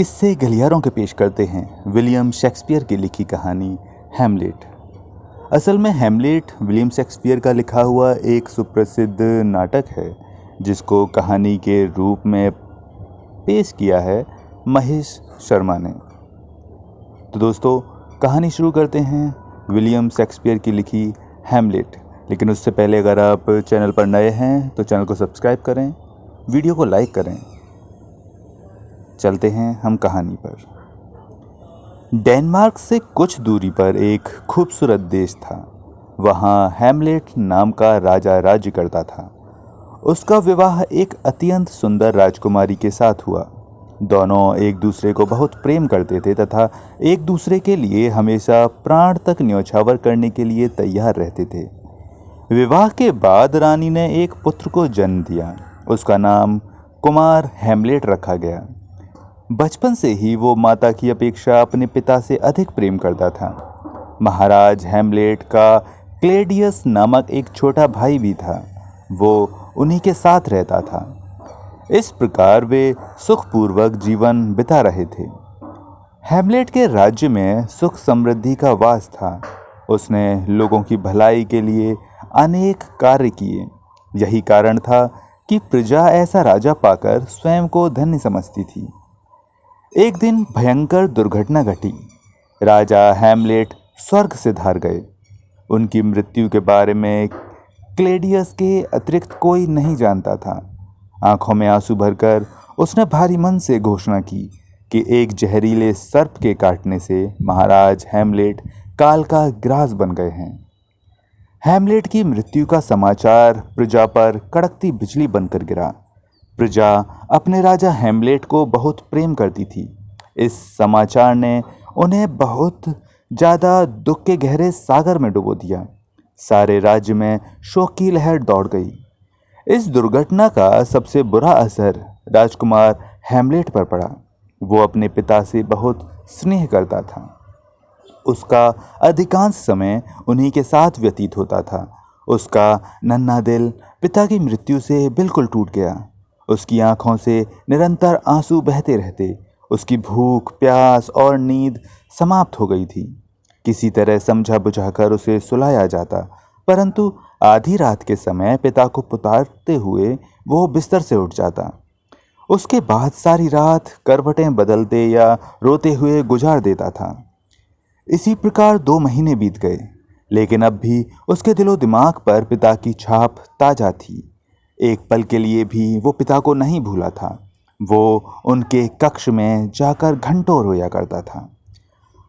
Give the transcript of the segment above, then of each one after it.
किस्से गलियारों के पेश करते हैं विलियम शेक्सपियर की लिखी कहानी हैमलेट। असल में हैमलेट विलियम शेक्सपियर का लिखा हुआ एक सुप्रसिद्ध नाटक है जिसको कहानी के रूप में पेश किया है महेश शर्मा ने। तो दोस्तों, कहानी शुरू करते हैं विलियम शेक्सपियर की लिखी हैमलेट। लेकिन उससे पहले अगर आप चैनल पर नए हैं तो चैनल को सब्सक्राइब करें, वीडियो को लाइक करें। चलते हैं हम कहानी पर। डेनमार्क से कुछ दूरी पर एक खूबसूरत देश था। वहाँ हैमलेट नाम का राजा राज्य करता था। उसका विवाह एक अत्यंत सुंदर राजकुमारी के साथ हुआ। दोनों एक दूसरे को बहुत प्रेम करते थे तथा एक दूसरे के लिए हमेशा प्राण तक न्योछावर करने के लिए तैयार रहते थे। विवाह के बाद रानी ने एक पुत्र को जन्म दिया। उसका नाम कुमार हैमलेट रखा गया। बचपन से ही वो माता की अपेक्षा अपने पिता से अधिक प्रेम करता था। महाराज हैमलेट का क्लेडियस नामक एक छोटा भाई भी था। वो उन्हीं के साथ रहता था। इस प्रकार वे सुखपूर्वक जीवन बिता रहे थे। हैमलेट के राज्य में सुख समृद्धि का वास था। उसने लोगों की भलाई के लिए अनेक कार्य किए। यही कारण था कि प्रजा ऐसा राजा पाकर स्वयं को धन्य समझती थी। एक दिन भयंकर दुर्घटना घटी। राजा हैमलेट स्वर्ग से धार गए। उनकी मृत्यु के बारे में क्लेडियस के अतिरिक्त कोई नहीं जानता था। आंखों में आंसू भरकर उसने भारी मन से घोषणा की कि एक जहरीले सर्प के काटने से महाराज हैमलेट काल का ग्रास बन गए हैं। हैमलेट की मृत्यु का समाचार प्रजा पर कड़कती बिजली बनकर गिरा। प्रजा अपने राजा हैमलेट को बहुत प्रेम करती थी। इस समाचार ने उन्हें बहुत ज़्यादा दुख के गहरे सागर में डुबो दिया। सारे राज्य में शोक की लहर दौड़ गई। इस दुर्घटना का सबसे बुरा असर राजकुमार हैमलेट पर पड़ा। वो अपने पिता से बहुत स्नेह करता था। उसका अधिकांश समय उन्हीं के साथ व्यतीत होता था। उसका नन्हा दिल पिता की मृत्यु से बिल्कुल टूट गया। उसकी आंखों से निरंतर आंसू बहते रहते। उसकी भूख, प्यास और नींद समाप्त हो गई थी। किसी तरह समझा बुझाकर उसे सुलाया जाता, परंतु आधी रात के समय पिता को पुकारते हुए वो बिस्तर से उठ जाता। उसके बाद सारी रात करवटें बदलते या रोते हुए गुजार देता था। इसी प्रकार 2 महीने बीत गए, लेकिन अब भी उसके दिलो दिमाग पर पिता की छाप ताज़ा थी। एक पल के लिए भी वो पिता को नहीं भूला था। वो उनके कक्ष में जाकर घंटों रोया करता था।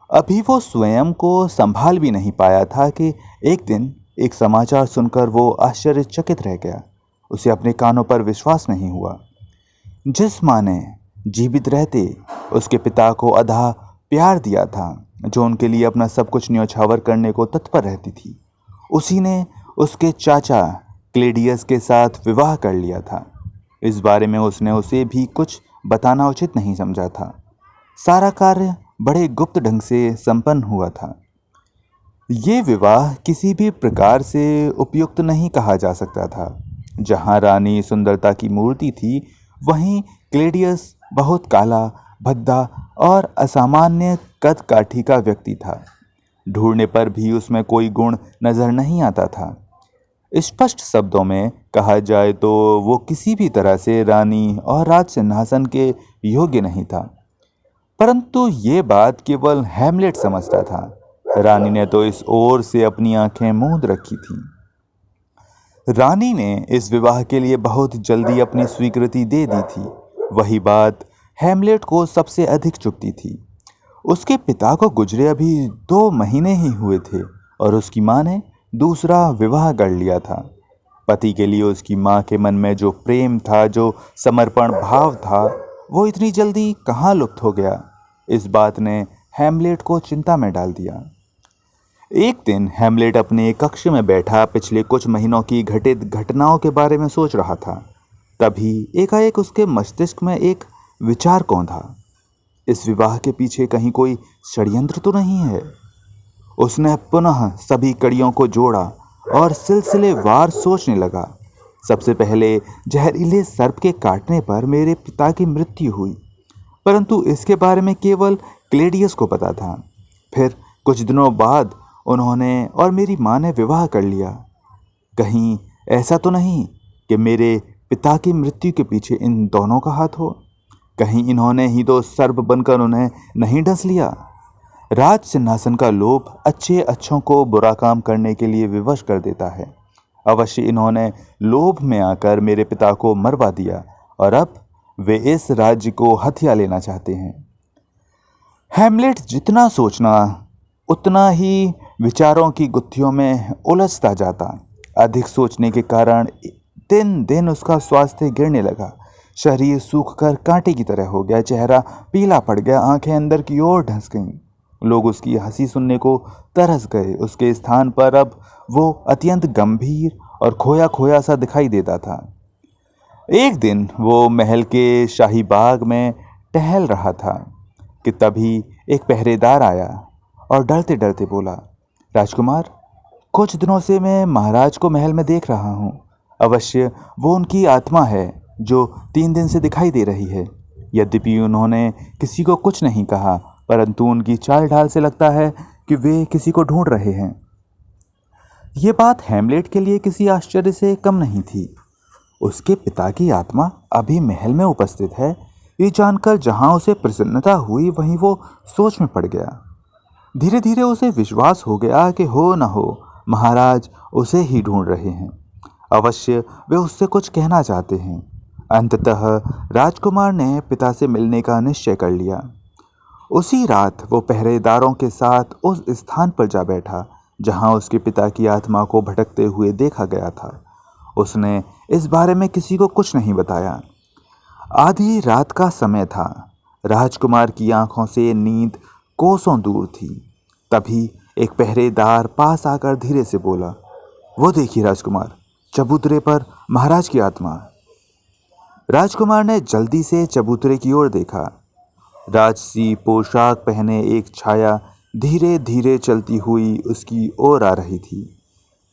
अभी वो स्वयं को संभाल भी नहीं पाया था कि एक दिन एक समाचार सुनकर वो आश्चर्यचकित रह गया। उसे अपने कानों पर विश्वास नहीं हुआ। जिस माँ ने जीवित रहते उसके पिता को अधा प्यार दिया था, जो उनके लिए अपना सब कुछ न्योछावर करने को तत्पर रहती थी, उसी ने उसके चाचा क्लेडियस के साथ विवाह कर लिया था। इस बारे में उसने उसे भी कुछ बताना उचित नहीं समझा था। सारा कार्य बड़े गुप्त ढंग से संपन्न हुआ था। ये विवाह किसी भी प्रकार से उपयुक्त नहीं कहा जा सकता था। जहाँ रानी सुंदरता की मूर्ति थी, वहीं क्लेडियस बहुत काला, भद्दा और असामान्य कद काठी का व्यक्ति था। ढूंढने पर भी उसमें कोई गुण नजर नहीं आता था। स्पष्ट शब्दों में कहा जाए तो वो किसी भी तरह से रानी और राज सिंहासन के योग्य नहीं था। परंतु ये बात केवल हैमलेट समझता था। रानी ने तो इस ओर से अपनी आंखें मूंद रखी थी। रानी ने इस विवाह के लिए बहुत जल्दी अपनी स्वीकृति दे दी थी। वही बात हैमलेट को सबसे अधिक चुभती थी। उसके पिता को गुजरे अभी 2 महीने ही हुए थे और उसकी माँ ने दूसरा विवाह कर लिया था। पति के लिए उसकी माँ के मन में जो प्रेम था, जो समर्पण भाव था, वो इतनी जल्दी कहाँ लुप्त हो गया। इस बात ने हैमलेट को चिंता में डाल दिया। एक दिन हैमलेट अपने कक्ष में बैठा पिछले कुछ महीनों की घटित घटनाओं के बारे में सोच रहा था। तभी एकाएक उसके मस्तिष्क में एक विचार कौंधा। इस विवाह के पीछे कहीं कोई षड्यंत्र तो नहीं है। उसने पुनः सभी कड़ियों को जोड़ा और सिलसिलेवार सोचने लगा। सबसे पहले जहरीले सर्प के काटने पर मेरे पिता की मृत्यु हुई। परंतु इसके बारे में केवल क्लेडियस को पता था। फिर कुछ दिनों बाद उन्होंने और मेरी माँ ने विवाह कर लिया। कहीं ऐसा तो नहीं कि मेरे पिता की मृत्यु के पीछे इन दोनों का हाथ हो? कहीं इन्होंने ही तो सर्प बनकर उन्हें नहीं डस लिया? राज सिंहासन का लोभ अच्छे अच्छों को बुरा काम करने के लिए विवश कर देता है। अवश्य इन्होंने लोभ में आकर मेरे पिता को मरवा दिया और अब वे इस राज्य को हथिया लेना चाहते हैं। हैमलेट जितना सोचना उतना ही विचारों की गुत्थियों में उलझता जाता। अधिक सोचने के कारण दिन दिन उसका स्वास्थ्य गिरने लगा। शरीर सूखकर कांटे की तरह हो गया, चेहरा पीला पड़ गया, आंखें अंदर की ओर धंस गईं। लोग उसकी हंसी सुनने को तरस गए। उसके स्थान पर अब वो अत्यंत गंभीर और खोया खोया सा दिखाई देता था। एक दिन वो महल के शाही बाग में टहल रहा था कि तभी एक पहरेदार आया और डरते डरते बोला, राजकुमार, कुछ दिनों से मैं महाराज को महल में देख रहा हूँ। अवश्य वो उनकी आत्मा है जो 3 दिन से दिखाई दे रही है। यद्यपि उन्होंने किसी को कुछ नहीं कहा, परंतु उनकी चाल ढाल से लगता है कि वे किसी को ढूंढ रहे हैं। ये बात हैमलेट के लिए किसी आश्चर्य से कम नहीं थी। उसके पिता की आत्मा अभी महल में उपस्थित है, ये जानकर जहां उसे प्रसन्नता हुई वहीं वो सोच में पड़ गया। धीरे धीरे उसे विश्वास हो गया कि हो न हो महाराज उसे ही ढूंढ रहे हैं। अवश्य वे उससे कुछ कहना चाहते हैं। अंततः राजकुमार ने पिता से मिलने का निश्चय कर लिया। उसी रात वो पहरेदारों के साथ उस स्थान पर जा बैठा जहां उसके पिता की आत्मा को भटकते हुए देखा गया था। उसने इस बारे में किसी को कुछ नहीं बताया। आधी रात का समय था। राजकुमार की आंखों से नींद कोसों दूर थी। तभी एक पहरेदार पास आकर धीरे से बोला, वो देखिए राजकुमार, चबूतरे पर महाराज की आत्मा। राजकुमार ने जल्दी से चबूतरे की ओर देखा। राजसी पोशाक पहने एक छाया धीरे धीरे चलती हुई उसकी ओर आ रही थी।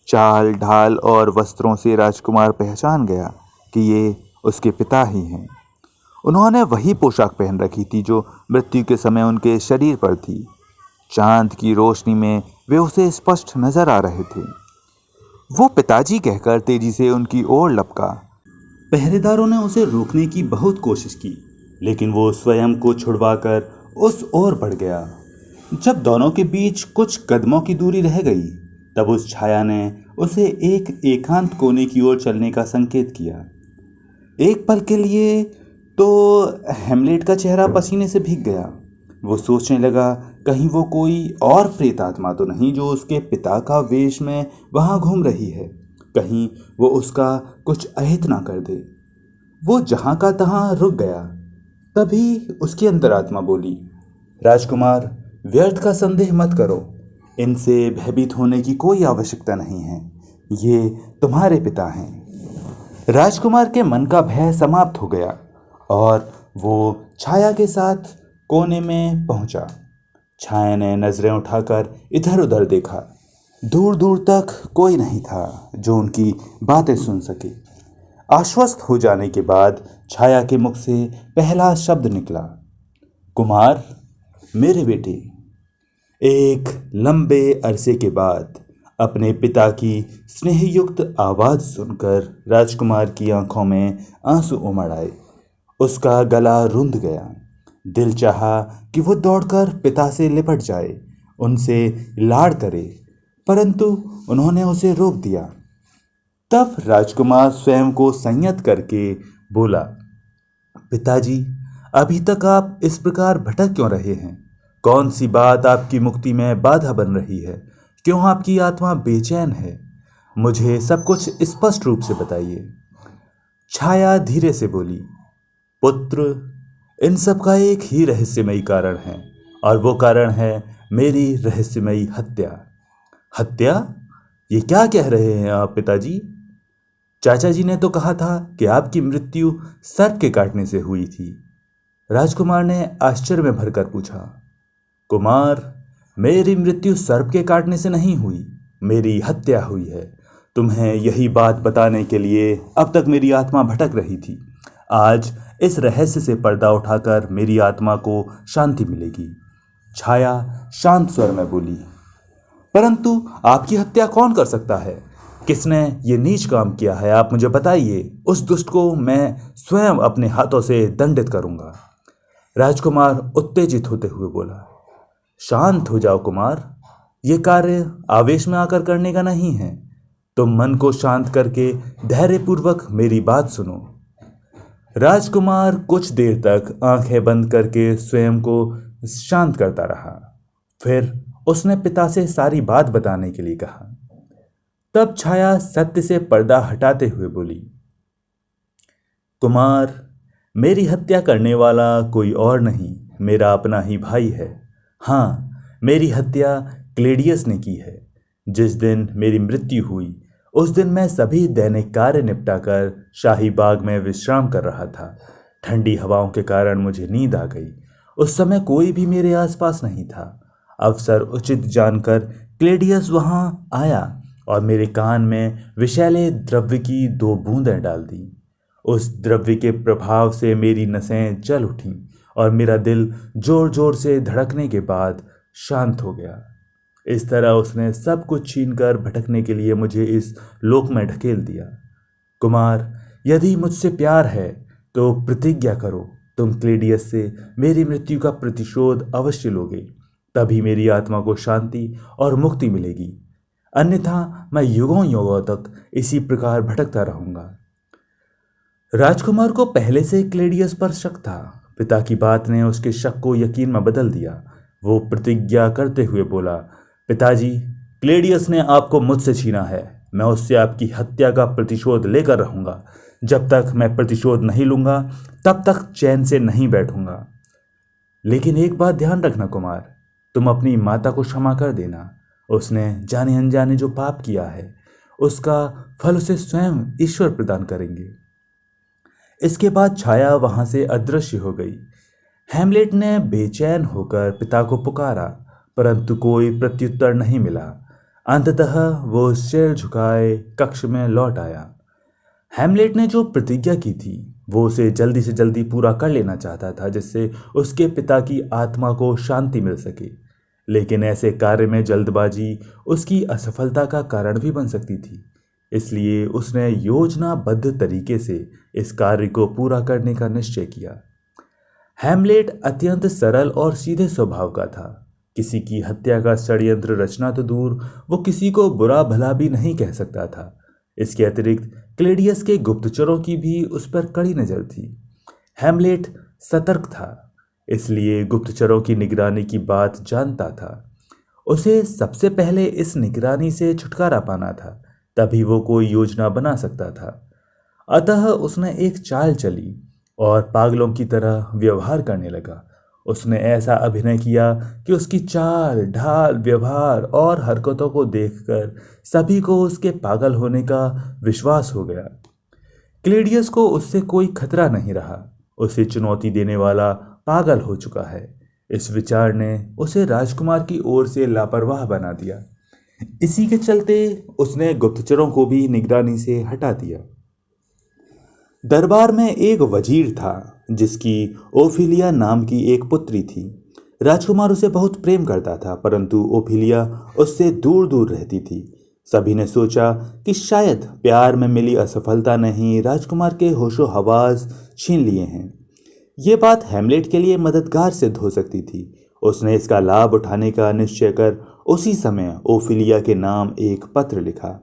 चाल ढाल और वस्त्रों से राजकुमार पहचान गया कि ये उसके पिता ही हैं। उन्होंने वही पोशाक पहन रखी थी जो मृत्यु के समय उनके शरीर पर थी। चांद की रोशनी में वे उसे स्पष्ट नजर आ रहे थे। वो पिताजी कहकर तेजी से उनकी ओर लपका। पहरेदारों ने उसे रोकने की बहुत कोशिश की, लेकिन वो स्वयं को छुड़वाकर उस ओर बढ़ गया। जब दोनों के बीच कुछ कदमों की दूरी रह गई, तब उस छाया ने उसे एक एकांत कोने की ओर चलने का संकेत किया। एक पल के लिए तो हैमलेट का चेहरा पसीने से भीग गया। वो सोचने लगा, कहीं वो कोई और प्रेत आत्मा तो नहीं जो उसके पिता का वेश में वहां घूम रही है। कहीं वो उसका कुछ अहित ना कर दे। वो जहां का तहां रुक गया। तभी उसकी अंतरात्मा बोली, राजकुमार, व्यर्थ का संदेह मत करो। इनसे भयभीत होने की कोई आवश्यकता नहीं है। ये तुम्हारे पिता हैं। राजकुमार के मन का भय समाप्त हो गया और वो छाया के साथ कोने में पहुंचा। छाया ने नजरें उठाकर इधर उधर देखा। दूर दूर तक कोई नहीं था जो उनकी बातें सुन सके। आश्वस्त हो जाने के बाद छाया के मुख से पहला शब्द निकला, कुमार, मेरे बेटे। एक लंबे अरसे के बाद अपने पिता की स्नेहयुक्त आवाज़ सुनकर राजकुमार की आंखों में आंसू उमड़ आए। उसका गला रुंध गया। दिल चाहा कि वो दौड़कर पिता से लिपट जाए, उनसे लाड़ करे, परंतु उन्होंने उसे रोक दिया। तब राजकुमार स्वयं को संयत करके बोला, पिताजी, अभी तक आप इस प्रकार भटक क्यों रहे हैं? कौन सी बात आपकी मुक्ति में बाधा बन रही है? क्यों आपकी आत्मा बेचैन है? मुझे सब कुछ स्पष्ट रूप से बताइए। छाया धीरे से बोली, पुत्र, इन सब का एक ही रहस्यमयी कारण है और वो कारण है मेरी रहस्यमयी हत्या। हत्या? ये क्या कह रहे हैं आप पिताजी? चाचा जी ने तो कहा था कि आपकी मृत्यु सर्प के काटने से हुई थी। राजकुमार ने आश्चर्य में भरकर पूछा, कुमार, मेरी मृत्यु सर्प के काटने से नहीं हुई, मेरी हत्या हुई है। तुम्हें यही बात बताने के लिए अब तक मेरी आत्मा भटक रही थी। आज इस रहस्य से पर्दा उठाकर मेरी आत्मा को शांति मिलेगी। छाया शांत स्वर में बोली, परंतु आपकी हत्या कौन कर सकता है? किसने ये नीच काम किया है? आप मुझे बताइए। उस दुष्ट को मैं स्वयं अपने हाथों से दंडित करूंगा। राजकुमार उत्तेजित होते हुए बोला, शांत हो जाओ कुमार, ये कार्य आवेश में आकर करने का नहीं है। तुम मन को शांत करके धैर्यपूर्वक मेरी बात सुनो। राजकुमार कुछ देर तक आंखें बंद करके स्वयं को शांत करता रहा। फिर उसने पिता से सारी बात बताने के लिए कहा। तब छाया सत्य से पर्दा हटाते हुए बोली, कुमार, मेरी हत्या करने वाला कोई और नहीं, मेरा अपना ही भाई है। हाँ, मेरी हत्या क्लेडियस ने की है। जिस दिन मेरी मृत्यु हुई उस दिन मैं सभी दैनिक कार्य निपटाकर शाही बाग में विश्राम कर रहा था। ठंडी हवाओं के कारण मुझे नींद आ गई। उस समय कोई भी मेरे आसपास नहीं था। अवसर उचित जानकर क्लेडियस वहां आया और मेरे कान में विषैले द्रव्य की 2 बूंदें डाल दी। उस द्रव्य के प्रभाव से मेरी नसें जल उठीं और मेरा दिल जोर जोर से धड़कने के बाद शांत हो गया। इस तरह उसने सब कुछ छीनकर भटकने के लिए मुझे इस लोक में ढकेल दिया। कुमार, यदि मुझसे प्यार है तो प्रतिज्ञा करो, तुम क्लेडियस से मेरी मृत्यु का प्रतिशोध अवश्य लोगे। तभी मेरी आत्मा को शांति और मुक्ति मिलेगी। अन्यथा मैं युगों युगों तक इसी प्रकार भटकता रहूंगा। राजकुमार को पहले से क्लेडियस पर शक था। पिता की बात ने उसके शक को यकीन में बदल दिया। वो प्रतिज्ञा करते हुए बोला, पिताजी, क्लेडियस ने आपको मुझसे छीना है। मैं उससे आपकी हत्या का प्रतिशोध लेकर रहूंगा। जब तक मैं प्रतिशोध नहीं लूंगा तब तक चैन से नहीं बैठूंगा। लेकिन एक बात ध्यान रखना कुमार, तुम अपनी माता को क्षमा कर देना। उसने जाने अनजाने जो पाप किया है उसका फल उसे स्वयं ईश्वर प्रदान करेंगे। इसके बाद छाया वहां से अदृश्य हो गई। हैमलेट ने बेचैन होकर पिता को पुकारा, परंतु कोई प्रत्युत्तर नहीं मिला। अंततः वो सिर झुकाए कक्ष में लौट आया। हैमलेट ने जो प्रतिज्ञा की थी वो उसे जल्दी से जल्दी पूरा कर लेना चाहता था, जिससे उसके पिता की आत्मा को शांति मिल सके। लेकिन ऐसे कार्य में जल्दबाजी उसकी असफलता का कारण भी बन सकती थी। इसलिए उसने योजनाबद्ध तरीके से इस कार्य को पूरा करने का निश्चय किया। हैमलेट अत्यंत सरल और सीधे स्वभाव का था। किसी की हत्या का षड्यंत्र रचना तो दूर, वो किसी को बुरा भला भी नहीं कह सकता था। इसके अतिरिक्त क्लेडियस के गुप्तचरों की भी उस पर कड़ी नजर थी। हैमलेट सतर्क था, इसलिए गुप्तचरों की निगरानी की बात जानता था। उसे सबसे पहले इस निगरानी से छुटकारा पाना था, तभी वो कोई योजना बना सकता था। अतः उसने एक चाल चली और पागलों की तरह व्यवहार करने लगा। उसने ऐसा अभिनय किया कि उसकी चाल ढाल, व्यवहार और हरकतों को देखकर सभी को उसके पागल होने का विश्वास हो गया। क्लेडियस को उससे कोई खतरा नहीं रहा। उसे चुनौती देने वाला पागल हो चुका है। इस विचार ने उसे राजकुमार की ओर से लापरवाह बना दिया। इसी के चलते उसने गुप्तचरों को भी निगरानी से हटा दिया। दरबार में एक वजीर था जिसकी ओफिलिया नाम की एक पुत्री थी। राजकुमार उसे बहुत प्रेम करता था, परंतु ओफिलिया उससे दूर दूर रहती थी। सभी ने सोचा कि शायद प्यार में मिली असफलता ने ही राजकुमार के होशो हवास छीन लिए हैं। ये बात हैमलेट के लिए मददगार सिद्ध हो सकती थी। उसने इसका लाभ उठाने का निश्चय कर उसी समय ओफिलिया के नाम एक पत्र लिखा।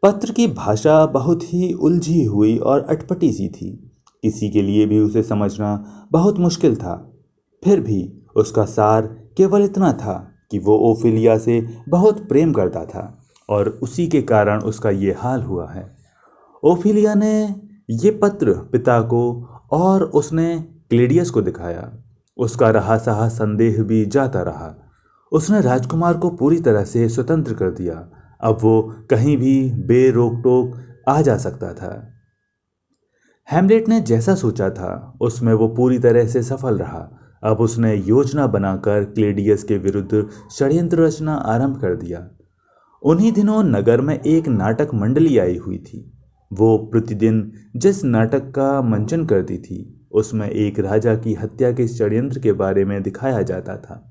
पत्र की भाषा बहुत ही उलझी हुई और अटपटी सी थी। किसी के लिए भी उसे समझना बहुत मुश्किल था। फिर भी उसका सार केवल इतना था कि वो ओफिलिया से बहुत प्रेम करता था और उसी के कारण उसका ये हाल हुआ है। ओफिलिया ने ये पत्र पिता को और उसने क्लेडियस को दिखाया। उसका रहा सहा संदेह भी जाता रहा। उसने राजकुमार को पूरी तरह से स्वतंत्र कर दिया। अब वो कहीं भी बेरोक टोक आ जा सकता था। हैमलेट ने जैसा सोचा था उसमें वो पूरी तरह से सफल रहा। अब उसने योजना बनाकर क्लेडियस के विरुद्ध षड्यंत्र रचना आरंभ कर दिया। उन्हीं दिनों नगर में एक नाटक मंडली आई हुई थी। वो प्रतिदिन जिस नाटक का मंचन करती थी उसमें एक राजा की हत्या के षड्यंत्र के बारे में दिखाया जाता था।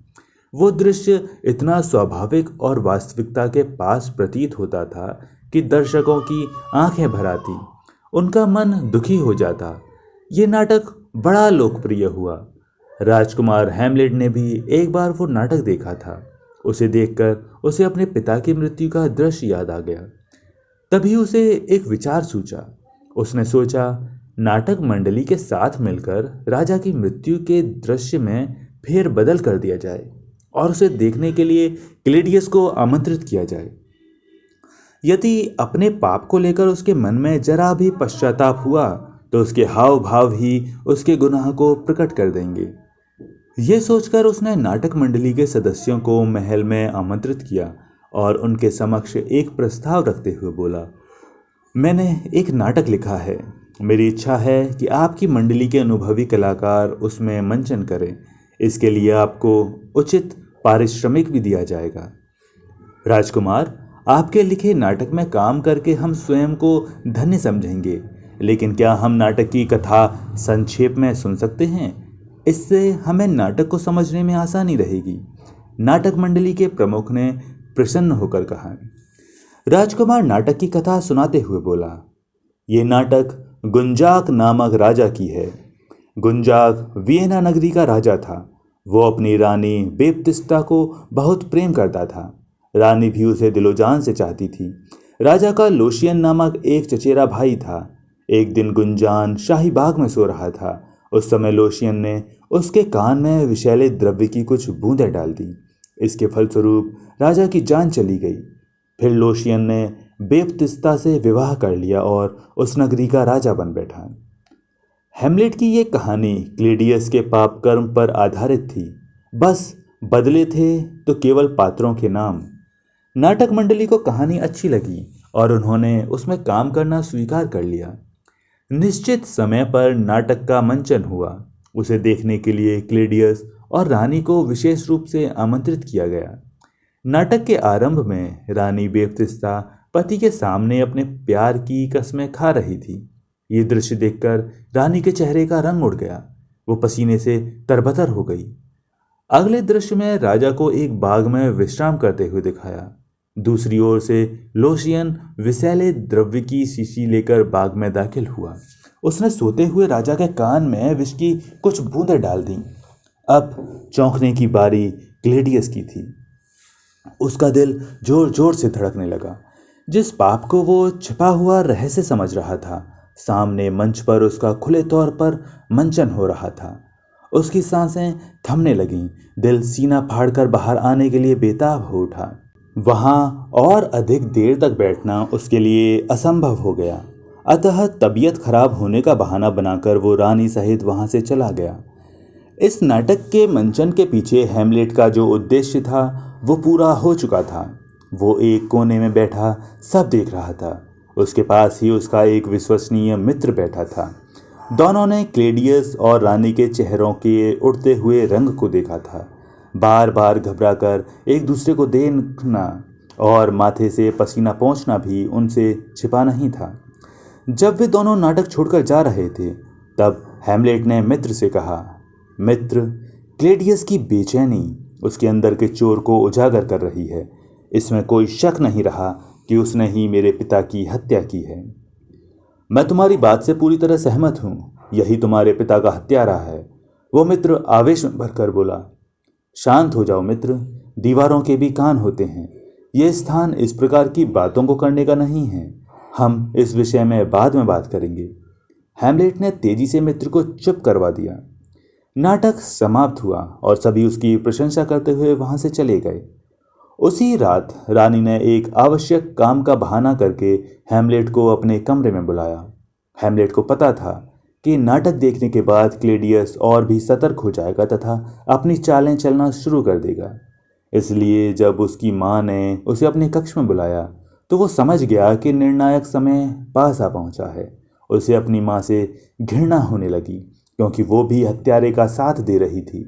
वो दृश्य इतना स्वाभाविक और वास्तविकता के पास प्रतीत होता था कि दर्शकों की आंखें भर आती, उनका मन दुखी हो जाता। ये नाटक बड़ा लोकप्रिय हुआ। राजकुमार हैमलेट ने भी एक बार वो नाटक देखा था। उसे देखकर उसे अपने पिता की मृत्यु का दृश्य याद आ गया। तभी उसे एक विचार सूझा। उसने सोचा, नाटक मंडली के साथ मिलकर राजा की मृत्यु के दृश्य में फेर बदल कर दिया जाए और उसे देखने के लिए क्लेडियस को आमंत्रित किया जाए। यदि अपने पाप को लेकर उसके मन में जरा भी पश्चाताप हुआ तो उसके हाव भाव ही उसके गुनाह को प्रकट कर देंगे। ये सोचकर उसने नाटक मंडली के सदस्यों को महल में आमंत्रित किया और उनके समक्ष एक प्रस्ताव रखते हुए बोला, मैंने एक नाटक लिखा है। मेरी इच्छा है कि आपकी मंडली के अनुभवी कलाकार उसमें मंचन करें। इसके लिए आपको उचित पारिश्रमिक भी दिया जाएगा। राजकुमार, आपके लिखे नाटक में काम करके हम स्वयं को धन्य समझेंगे, लेकिन क्या हम नाटक की कथा संक्षेप में सुन सकते हैं? इससे हमें नाटक को समझने में आसानी रहेगी। नाटक मंडली के प्रमुख ने प्रसन्न होकर कहा। राजकुमार नाटक की कथा सुनाते हुए बोला, ये नाटक गुंजाक नामक राजा की है। गुंजाक वियना नगरी का राजा था। वो अपनी रानी बेपतिस्ता को बहुत प्रेम करता था। रानी भी उसे दिलोजान से चाहती थी। राजा का लोशियन नामक एक चचेरा भाई था। एक दिन गुंजान शाही बाग में सो रहा था। उस समय लोशियन ने उसके कान में विषैले द्रव्य की कुछ बूंदें डाल दी। इसके फलस्वरूप राजा की जान चली गई। फिर लोशियन ने बेपतिस्ता से विवाह कर लिया और उस नगरी का राजा बन बैठा। हैमलेट की ये कहानी क्लेडियस के पाप कर्म पर आधारित थी। बस बदले थे तो केवल पात्रों के नाम। नाटक मंडली को कहानी अच्छी लगी और उन्होंने उसमें काम करना स्वीकार कर लिया। निश्चित समय पर नाटक का मंचन हुआ। उसे देखने के लिए क्लेडियस और रानी को विशेष रूप से आमंत्रित किया गया। नाटक के आरंभ में रानी बेपतिस्ता पति के सामने अपने प्यार की कस्में खा रही थी। ये दृश्य देखकर रानी के चेहरे का रंग उड़ गया। वो पसीने से तरबतर हो गई। अगले दृश्य में राजा को एक बाग में विश्राम करते हुए दिखाया। दूसरी ओर से लोशियन विषैले द्रव्य की शीशी लेकर बाग में दाखिल हुआ। उसने सोते हुए राजा के कान में विष की कुछ बूंदें डाल दी। अब चौंकने की बारी क्लेडियस की थी। उसका दिल जोर जोर से धड़कने लगा। जिस पाप को वो छिपा हुआ रहस्य समझ रहा था, सामने मंच पर उसका खुले तौर पर मंचन हो रहा था। उसकी सांसें थमने लगीं। दिल सीना फाड़कर बाहर आने के लिए बेताब हो उठा। वहां और अधिक देर तक बैठना उसके लिए असंभव हो गया। अतः तबीयत खराब होने का बहाना बनाकर वो रानी सहित वहां से चला गया। इस नाटक के मंचन के पीछे हैमलेट का जो उद्देश्य था वो पूरा हो चुका था। वो एक कोने में बैठा सब देख रहा था। उसके पास ही उसका एक विश्वसनीय मित्र बैठा था। दोनों ने क्लेडियस और रानी के चेहरों के उड़ते हुए रंग को देखा था। बार बार घबराकर एक दूसरे को देखना और माथे से पसीना पोंछना भी उनसे छिपा नहीं था। जब वे दोनों नाटक छोड़कर जा रहे थे तब हैमलेट ने मित्र से कहा, मित्र, क्लेडियस की बेचैनी उसके अंदर के चोर को उजागर कर रही है। इसमें कोई शक नहीं रहा कि उसने ही मेरे पिता की हत्या की है। मैं तुम्हारी बात से पूरी तरह सहमत हूँ। यही तुम्हारे पिता का हत्यारा है। वो मित्र आवेश में भरकर बोला। शांत हो जाओ मित्र, दीवारों के भी कान होते हैं। ये स्थान इस प्रकार की बातों को करने का नहीं है। हम इस विषय में बाद में बात करेंगे। हैमलेट ने तेजी से मित्र को चुप करवा दिया। नाटक समाप्त हुआ और सभी उसकी प्रशंसा करते हुए वहां से चले गए। उसी रात रानी ने एक आवश्यक काम का बहाना करके हैमलेट को अपने कमरे में बुलाया। हैमलेट को पता था कि नाटक देखने के बाद क्लेडियस और भी सतर्क हो जाएगा तथा अपनी चालें चलना शुरू कर देगा। इसलिए जब उसकी माँ ने उसे अपने कक्ष में बुलाया तो वो समझ गया कि निर्णायक समय पास आ पहुंचा है। उसे अपनी माँ से घृणा होने लगी क्योंकि वो भी हत्यारे का साथ दे रही थी।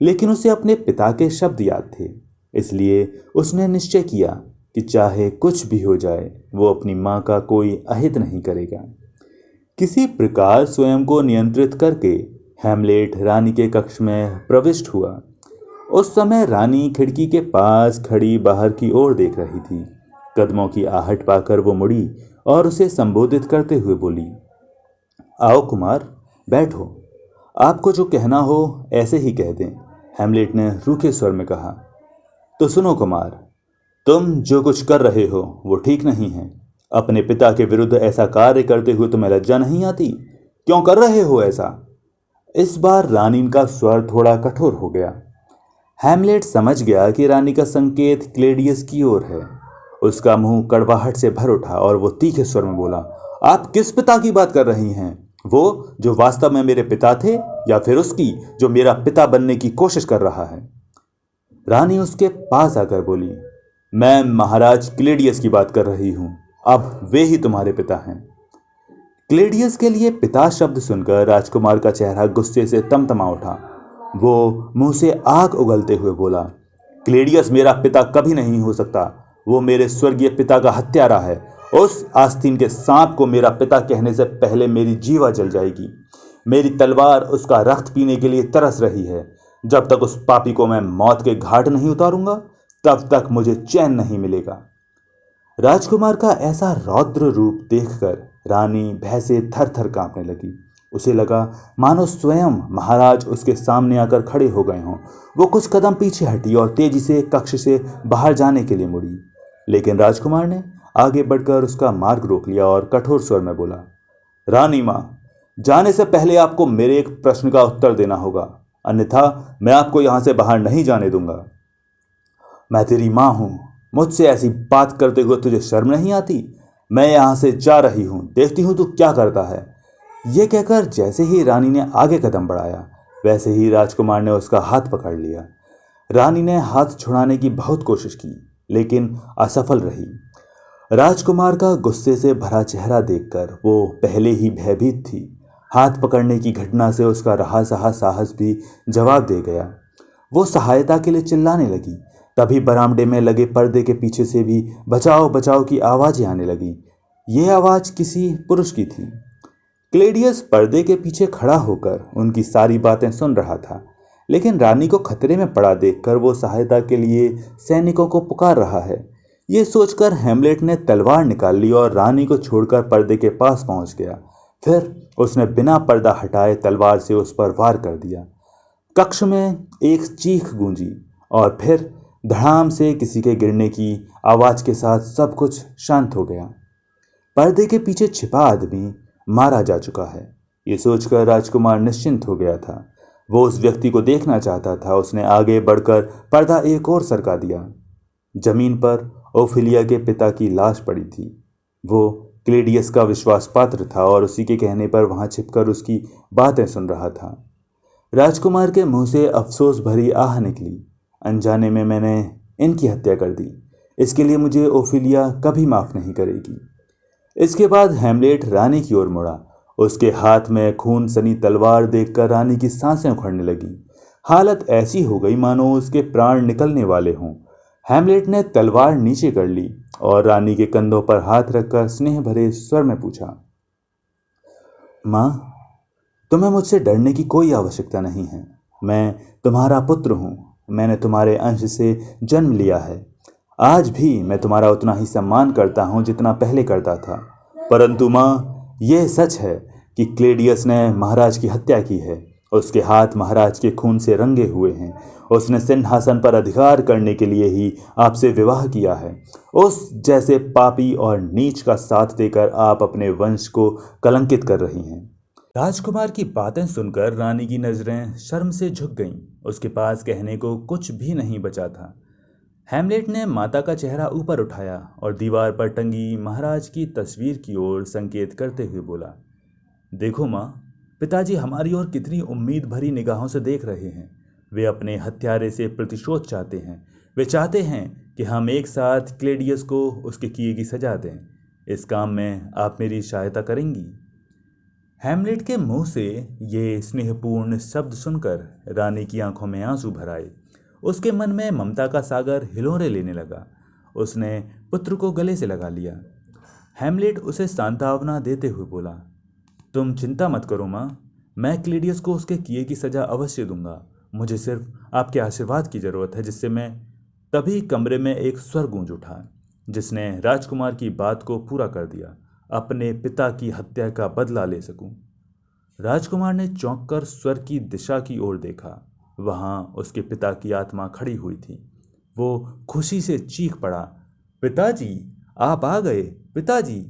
लेकिन उसे अपने पिता के शब्द याद थे। इसलिए उसने निश्चय किया कि चाहे कुछ भी हो जाए वो अपनी माँ का कोई अहित नहीं करेगा। किसी प्रकार स्वयं को नियंत्रित करके हैमलेट रानी के कक्ष में प्रविष्ट हुआ। उस समय रानी खिड़की के पास खड़ी बाहर की ओर देख रही थी। कदमों की आहट पाकर वो मुड़ी और उसे संबोधित करते हुए बोली, आओ कुमार, बैठो। आपको जो कहना हो ऐसे ही कह दें। हैमलेट ने रूखे स्वर में कहा। तो सुनो कुमार, तुम जो कुछ कर रहे हो वो ठीक नहीं है। अपने पिता के विरुद्ध ऐसा कार्य करते हुए तुम्हें लज्जा नहीं आती? क्यों कर रहे हो ऐसा? इस बार रानी का स्वर थोड़ा कठोर हो गया। हैमलेट समझ गया कि रानी का संकेत क्लेडियस की ओर है। उसका मुंह कड़वाहट से भर उठा और वो तीखे स्वर में बोला, आप किस पिता की बात कर रही हैं? वो जो वास्तव में मेरे पिता थे, या फिर उसकी जो मेरा पिता बनने की कोशिश कर रहा है? रानी उसके पास आकर बोली, मैं महाराज क्लेडियस की बात कर रही हूं। अब वे ही तुम्हारे पिता हैं। क्लेडियस के लिए पिता शब्द सुनकर राजकुमार का चेहरा गुस्से से तमतमा उठा। वो मुंह से आग उगलते हुए बोला, क्लेडियस मेरा पिता कभी नहीं हो सकता। वो मेरे स्वर्गीय पिता का हत्यारा है। उस आस्तीन के सांप को मेरा पिता कहने से पहले मेरी जीवा जल जाएगी। मेरी तलवार उसका रक्त पीने के लिए तरस रही है। जब तक उस पापी को मैं मौत के घाट नहीं उतारूंगा तब तक मुझे चैन नहीं मिलेगा। राजकुमार का ऐसा रौद्र रूप देखकर रानी भय से थर थर कांपने लगी। उसे लगा मानो स्वयं महाराज उसके सामने आकर खड़े हो गए हों। वो कुछ कदम पीछे हटी और तेजी से कक्ष से बाहर जाने के लिए मुड़ी, लेकिन राजकुमार ने आगे बढ़कर उसका मार्ग रोक लिया और कठोर स्वर में बोला, रानी माँ, जाने से पहले आपको मेरे एक प्रश्न का उत्तर देना होगा, अन्यथा मैं आपको यहां से बाहर नहीं जाने दूंगा। मैं तेरी माँ हूं। मुझसे ऐसी बात करते हुए तुझे शर्म नहीं आती? मैं यहां से जा रही हूं, देखती हूं तू क्या करता है। यह कहकर जैसे ही रानी ने आगे कदम बढ़ाया वैसे ही राजकुमार ने उसका हाथ पकड़ लिया। रानी ने हाथ छुड़ाने की बहुत कोशिश की, लेकिन असफल रही। राजकुमार का गुस्से से भरा चेहरा देखकर वो पहले ही भयभीत थी। हाथ पकड़ने की घटना से उसका रहा सहा साहस भी जवाब दे गया। वो सहायता के लिए चिल्लाने लगी। तभी बरामदे में लगे पर्दे के पीछे से भी बचाओ बचाओ की आवाजें आने लगी। यह आवाज किसी पुरुष की थी। क्लेडियस पर्दे के पीछे खड़ा होकर उनकी सारी बातें सुन रहा था, लेकिन रानी को खतरे में पड़ा देखकर वो सहायता के लिए सैनिकों को पुकार रहा है। ये सोचकर हैमलेट ने तलवार निकाल ली और रानी को छोड़कर पर्दे के पास पहुंच गया। फिर उसने बिना पर्दा हटाए तलवार से उस पर वार कर दिया। कक्ष में एक चीख गूंजी और फिर धड़ाम से किसी के गिरने की आवाज के साथ सब कुछ शांत हो गया। पर्दे के पीछे छिपा आदमी मारा जा चुका है, ये सोचकर राजकुमार निश्चिंत हो गया था। वो उस व्यक्ति को देखना चाहता था। उसने आगे बढ़कर पर्दा एक और सरका दिया। जमीन पर ओफिलिया के पिता की लाश पड़ी थी। वो क्लेडियस का विश्वास पात्र था और उसी के कहने पर वहां छिपकर उसकी बातें सुन रहा था। राजकुमार के मुंह से अफसोस भरी आह निकली। अनजाने में मैंने इनकी हत्या कर दी। इसके लिए मुझे ओफिलिया कभी माफ नहीं करेगी। इसके बाद हैमलेट रानी की ओर मुड़ा। उसके हाथ में खून सनी तलवार देखकर रानी की सांसें उखड़ने लगी। हालत ऐसी हो गई मानो उसके प्राण निकलने वाले हों। हैमलेट ने तलवार नीचे कर ली और रानी के कंधों पर हाथ रखकर स्नेह भरे स्वर में पूछा, माँ, तुम्हें मुझसे डरने की कोई आवश्यकता नहीं है। मैं तुम्हारा पुत्र हूँ। मैंने तुम्हारे अंश से जन्म लिया है। आज भी मैं तुम्हारा उतना ही सम्मान करता हूँ जितना पहले करता था। परंतु माँ, यह सच है कि क्लेडियस ने महाराज की हत्या की है। उसके हाथ महाराज के खून से रंगे हुए हैं। उसने सिंहासन पर अधिकार करने के लिए ही आपसे विवाह किया है। उस जैसे पापी और नीच का साथ देकर आप अपने वंश को कलंकित कर रही हैं। राजकुमार की बातें सुनकर रानी की नजरें शर्म से झुक गईं। उसके पास कहने को कुछ भी नहीं बचा था। हैमलेट ने माता का चेहरा ऊपर उठाया और दीवार पर टंगी महाराज की तस्वीर की ओर संकेत करते हुए बोला, देखो माँ, पिताजी हमारी ओर कितनी उम्मीद भरी निगाहों से देख रहे हैं। वे अपने हत्यारे से प्रतिशोध चाहते हैं। वे चाहते हैं कि हम एक साथ क्लेडियस को उसके किए की सजा दें। इस काम में आप मेरी सहायता करेंगी? हैमलेट के मुंह से ये स्नेहपूर्ण शब्द सुनकर रानी की आंखों में आंसू भर आए। उसके मन में ममता का सागर हिलोरे लेने लगा। उसने पुत्र को गले से लगा लिया। हैमलेट उसे सांत्वना देते हुए बोला, तुम चिंता मत करो माँ, मैं क्लेडियस को उसके किए की सजा अवश्य दूंगा। मुझे सिर्फ आपके आशीर्वाद की जरूरत है जिससे मैं। तभी कमरे में एक स्वर गूंज उठा जिसने राजकुमार की बात को पूरा कर दिया, अपने पिता की हत्या का बदला ले सकूं। राजकुमार ने चौंक कर स्वर की दिशा की ओर देखा। वहां उसके पिता की आत्मा खड़ी हुई थी। वो खुशी से चीख पड़ा, पिताजी, आप आ गए, पिताजी।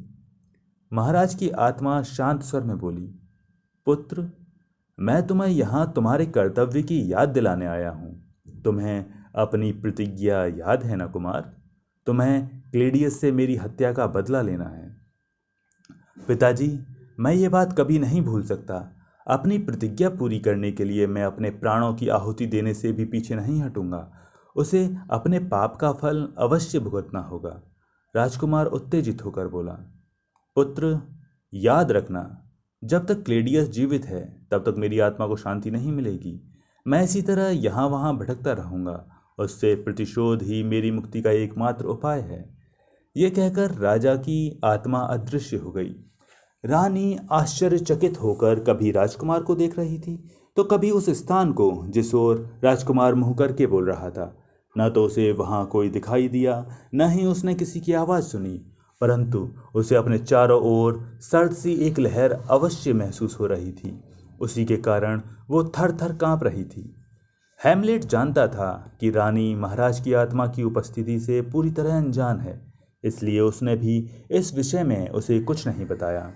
महाराज की आत्मा शांत स्वर में बोली, पुत्र, मैं तुम्हें यहां तुम्हारे कर्तव्य की याद दिलाने आया हूं। तुम्हें अपनी प्रतिज्ञा याद है ना कुमार? तुम्हें क्लेडियस से मेरी हत्या का बदला लेना है। पिताजी, मैं ये बात कभी नहीं भूल सकता। अपनी प्रतिज्ञा पूरी करने के लिए मैं अपने प्राणों की आहुति देने से भी पीछे नहीं हटूंगा। उसे अपने पाप का फल अवश्य भुगतना होगा। राजकुमार उत्तेजित होकर बोला, पुत्र, याद रखना, जब तक क्लेडियस जीवित है तब तक मेरी आत्मा को शांति नहीं मिलेगी। मैं इसी तरह यहाँ वहाँ भटकता रहूंगा। उससे प्रतिशोध ही मेरी मुक्ति का एकमात्र उपाय है। यह कहकर राजा की आत्मा अदृश्य हो गई। रानी आश्चर्यचकित होकर कभी राजकुमार को देख रही थी तो कभी उस स्थान को जिस ओर राजकुमार मुंह करके बोल रहा था। न तो उसे वहां कोई दिखाई दिया, न ही उसने किसी की आवाज सुनी, परंतु उसे अपने चारों ओर सर्द सी एक लहर अवश्य महसूस हो रही थी। उसी के कारण वो थर थर कांप रही थी। हैमलेट जानता था कि रानी महाराज की आत्मा की उपस्थिति से पूरी तरह अनजान है, इसलिए उसने भी इस विषय में उसे कुछ नहीं बताया।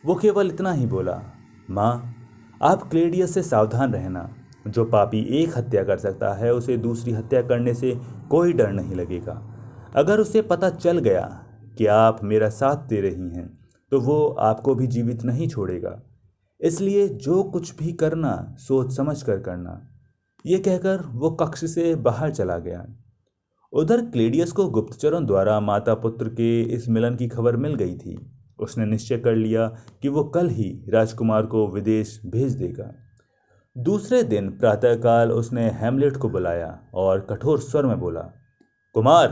वो केवल इतना ही बोला, माँ, आप क्लेडियस से सावधान रहना। जो पापी एक हत्या कर सकता है उसे दूसरी हत्या करने से कोई डर नहीं लगेगा। अगर उसे पता चल गया कि आप मेरा साथ दे रही हैं तो वो आपको भी जीवित नहीं छोड़ेगा। इसलिए जो कुछ भी करना सोच समझ कर करना। ये कहकर वो कक्ष से बाहर चला गया। उधर क्लेडियस को गुप्तचरों द्वारा माता पुत्र के इस मिलन की खबर मिल गई थी। उसने निश्चय कर लिया कि वो कल ही राजकुमार को विदेश भेज देगा। दूसरे दिन प्रातःकाल उसने हैमलेट को बुलाया और कठोर स्वर में बोला, कुमार,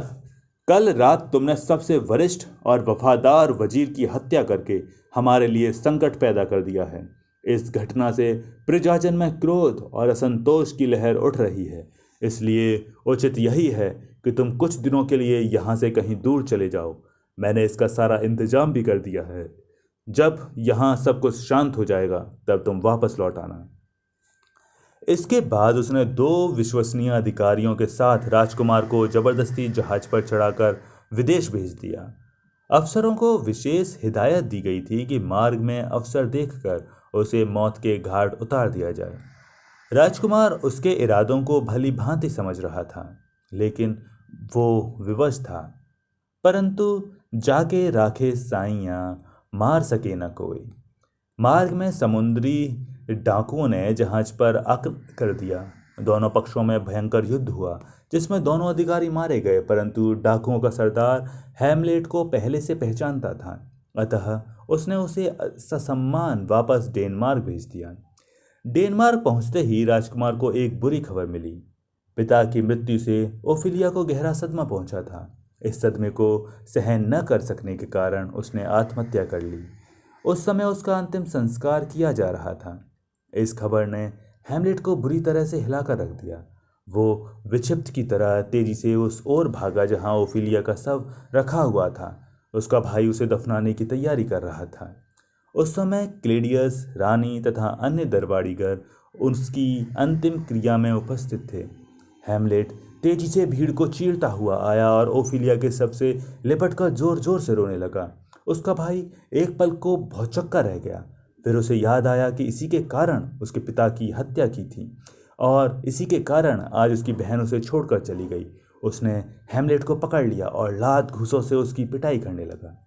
कल रात तुमने सबसे वरिष्ठ और वफादार वजीर की हत्या करके हमारे लिए संकट पैदा कर दिया है। इस घटना से प्रजाजन में क्रोध और असंतोष की लहर उठ रही है। इसलिए उचित यही है कि तुम कुछ दिनों के लिए यहाँ से कहीं दूर चले जाओ। मैंने इसका सारा इंतजाम भी कर दिया है। जब यहाँ सब कुछ शांत हो जाएगा तब तुम वापस लौट आना। इसके बाद उसने 2 विश्वसनीय अधिकारियों के साथ राजकुमार को जबरदस्ती जहाज पर चढ़ाकर विदेश भेज दिया। अफसरों को विशेष हिदायत दी गई थी कि मार्ग में अवसर देखकर उसे मौत के घाट उतार दिया जाए। राजकुमार उसके इरादों को भली भांति समझ रहा था, लेकिन वो विवश था। परंतु जाके राखे साइयां, मार सके न कोई। मार्ग में समुद्री डाकुओं ने जहाज पर आक्रमण कर दिया। दोनों पक्षों में भयंकर युद्ध हुआ जिसमें दोनों अधिकारी मारे गए, परंतु डाकुओं का सरदार हैमलेट को पहले से पहचानता था, अतः उसने उसे ससम्मान वापस डेनमार्क भेज दिया। डेनमार्क पहुंचते ही राजकुमार को एक बुरी खबर मिली। पिता की मृत्यु से ओफिलिया को गहरा सदमा पहुंचा था। इस सदमे को सहन न कर सकने के कारण उसने आत्महत्या कर ली। उस समय उसका अंतिम संस्कार किया जा रहा था। इस खबर ने हैमलेट को बुरी तरह से हिलाकर रख दिया। वो विक्षिप्त की तरह तेजी से उस ओर भागा जहां ओफिलिया का शव रखा हुआ था। उसका भाई उसे दफनाने की तैयारी कर रहा था। उस समय क्लेडियस, रानी तथा अन्य दरबारीगर उसकी अंतिम क्रिया में उपस्थित थे। हैमलेट तेजी से भीड़ को चीरता हुआ आया और ओफिलिया के शव से लिपटकर जोर जोर से रोने लगा। उसका भाई एक पल को भौचक्का रह गया। फिर उसे याद आया कि इसी के कारण उसके पिता की हत्या की थी और इसी के कारण आज उसकी बहन उसे छोड़कर चली गई। उसने हैमलेट को पकड़ लिया और लात घूंसों से उसकी पिटाई करने लगा।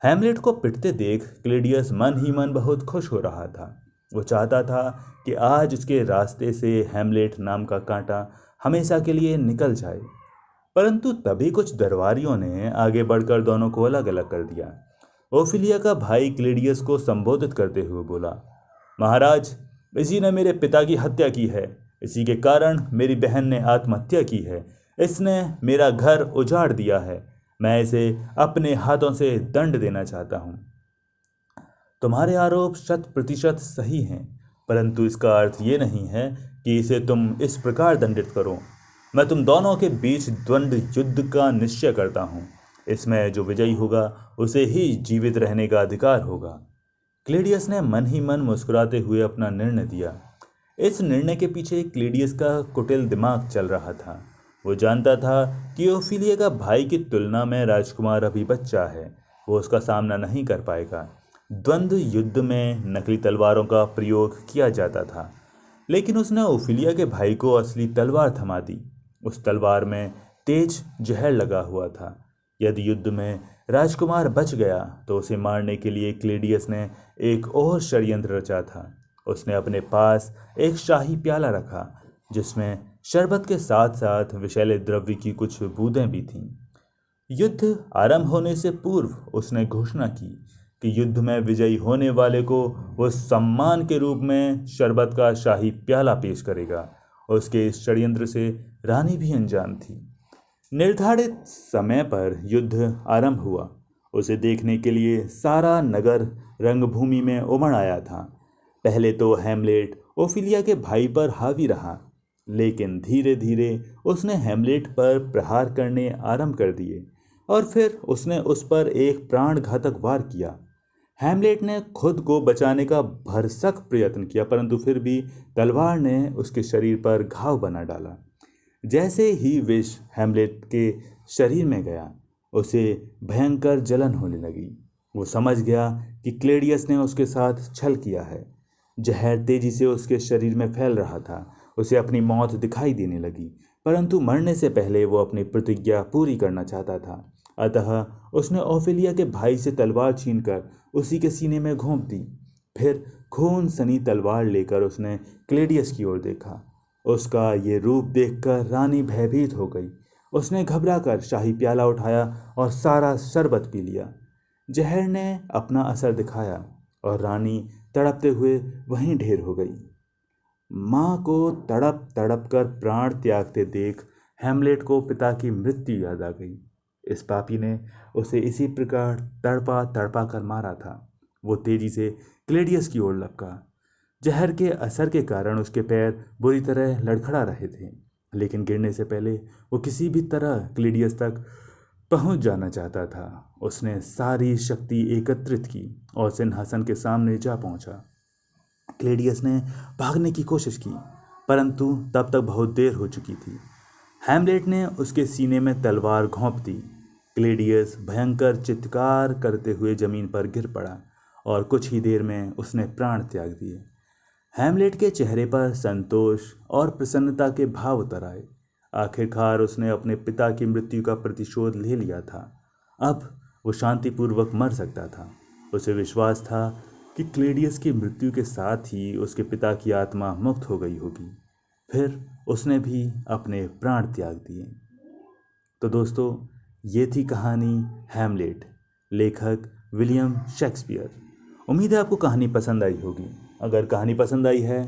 हैमलेट को पिटते देख क्लेडियस मन ही मन बहुत खुश हो रहा था। वो चाहता था कि आज उसके रास्ते से हैमलेट नाम का कांटा हमेशा के लिए निकल जाए। परंतु तभी कुछ दरबारियों ने आगे बढ़कर दोनों को अलग अलग कर दिया। ओफिलिया का भाई क्लेडियस को संबोधित करते हुए बोला, महाराज, इसी ने मेरे पिता की हत्या की है। इसी के कारण मेरी बहन ने आत्महत्या की है। इसने मेरा घर उजाड़ दिया है। मैं इसे अपने हाथों से दंड देना चाहता हूँ। तुम्हारे आरोप 100% सही हैं, परंतु इसका अर्थ ये नहीं है कि इसे तुम इस प्रकार दंडित करो। मैं तुम दोनों के बीच द्वंद्व युद्ध का निश्चय करता हूँ। इसमें जो विजयी होगा उसे ही जीवित रहने का अधिकार होगा। क्लेडियस ने मन ही मन मुस्कुराते हुए अपना निर्णय दिया। इस निर्णय के पीछे क्लेडियस का कुटिल दिमाग चल रहा था। वो जानता था कि ओफिलिया का भाई की तुलना में राजकुमार अभी बच्चा है, वो उसका सामना नहीं कर पाएगा। द्वंद्व युद्ध में नकली तलवारों का प्रयोग किया जाता था, लेकिन उसने ओफिलिया के भाई को असली तलवार थमा दी। उस तलवार में तेज जहर लगा हुआ था। यदि युद्ध में राजकुमार बच गया तो उसे मारने के लिए क्लेडियस ने एक और षड्यंत्र रचा था। उसने अपने पास एक शाही प्याला रखा जिसमें शरबत के साथ साथ विषैले द्रव्य की कुछ बूंदें भी थीं। युद्ध आरंभ होने से पूर्व उसने घोषणा की कि युद्ध में विजयी होने वाले को वो सम्मान के रूप में शरबत का शाही प्याला पेश करेगा। उसके इस षड्यंत्र से रानी भी अनजान थी। निर्धारित समय पर युद्ध आरंभ हुआ। उसे देखने के लिए सारा नगर रंगभूमि में उमड़ आया था। पहले तो हैमलेट ओफिलिया के भाई पर हावी रहा, लेकिन धीरे धीरे उसने हैमलेट पर प्रहार करने आरंभ कर दिए और फिर उसने उस पर एक प्राणघातक वार किया। हैमलेट ने खुद को बचाने का भरसक प्रयत्न किया, परंतु फिर भी तलवार ने उसके शरीर पर घाव बना डाला। जैसे ही विष हैमलेट के शरीर में गया, उसे भयंकर जलन होने लगी। वो समझ गया कि क्लेडियस ने उसके साथ छल किया है। जहर तेजी से उसके शरीर में फैल रहा था। उसे अपनी मौत दिखाई देने लगी, परंतु मरने से पहले वो अपनी प्रतिज्ञा पूरी करना चाहता था। अतः उसने ओफिलिया के भाई से तलवार छीनकर उसी के सीने में घोंप दी। फिर खून सनी तलवार लेकर उसने क्लेडियस की ओर देखा। उसका ये रूप देखकर रानी भयभीत हो गई। उसने घबराकर शाही प्याला उठाया और सारा शरबत पी लिया। जहर ने अपना असर दिखाया और रानी तड़पते हुए वहीं ढेर हो गई। माँ को तड़प तड़प कर प्राण त्यागते देख हैमलेट को पिता की मृत्यु याद आ गई। इस पापी ने उसे इसी प्रकार तड़पा तड़पा कर मारा था। वो तेजी से क्लेडियस की ओर लपका। जहर के असर के कारण उसके पैर बुरी तरह लड़खड़ा रहे थे, लेकिन गिरने से पहले वो किसी भी तरह क्लेडियस तक पहुंच जाना चाहता था। उसने सारी शक्ति एकत्रित की और सिंहासन के सामने जा पहुंचा। क्लेडियस ने भागने की कोशिश की, परंतु तब तक बहुत देर हो चुकी थी। हैमलेट ने उसके सीने में तलवार घोंप दी। क्लेडियस भयंकर चित्कार करते हुए जमीन पर गिर पड़ा और कुछ ही देर में उसने प्राण त्याग दिए। हैमलेट के चेहरे पर संतोष और प्रसन्नता के भाव उतर आए। आखिरकार उसने अपने पिता की मृत्यु का प्रतिशोध ले लिया था। अब वो शांतिपूर्वक मर सकता था। उसे विश्वास था कि क्लेडियस की मृत्यु के साथ ही उसके पिता की आत्मा मुक्त हो गई होगी। फिर उसने भी अपने प्राण त्याग दिए। तो दोस्तों, ये थी कहानी हैमलेट, लेखक विलियम शेक्सपियर। उम्मीद है आपको कहानी पसंद आई होगी। अगर कहानी पसंद आई है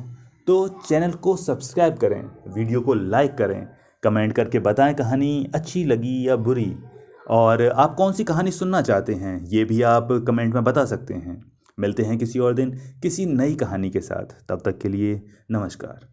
तो चैनल को सब्सक्राइब करें, वीडियो को लाइक करें, कमेंट करके बताएं कहानी अच्छी लगी या बुरी, और आप कौन सी कहानी सुनना चाहते हैं ये भी आप कमेंट में बता सकते हैं। मिलते हैं किसी और दिन किसी नई कहानी के साथ। तब तक के लिए नमस्कार।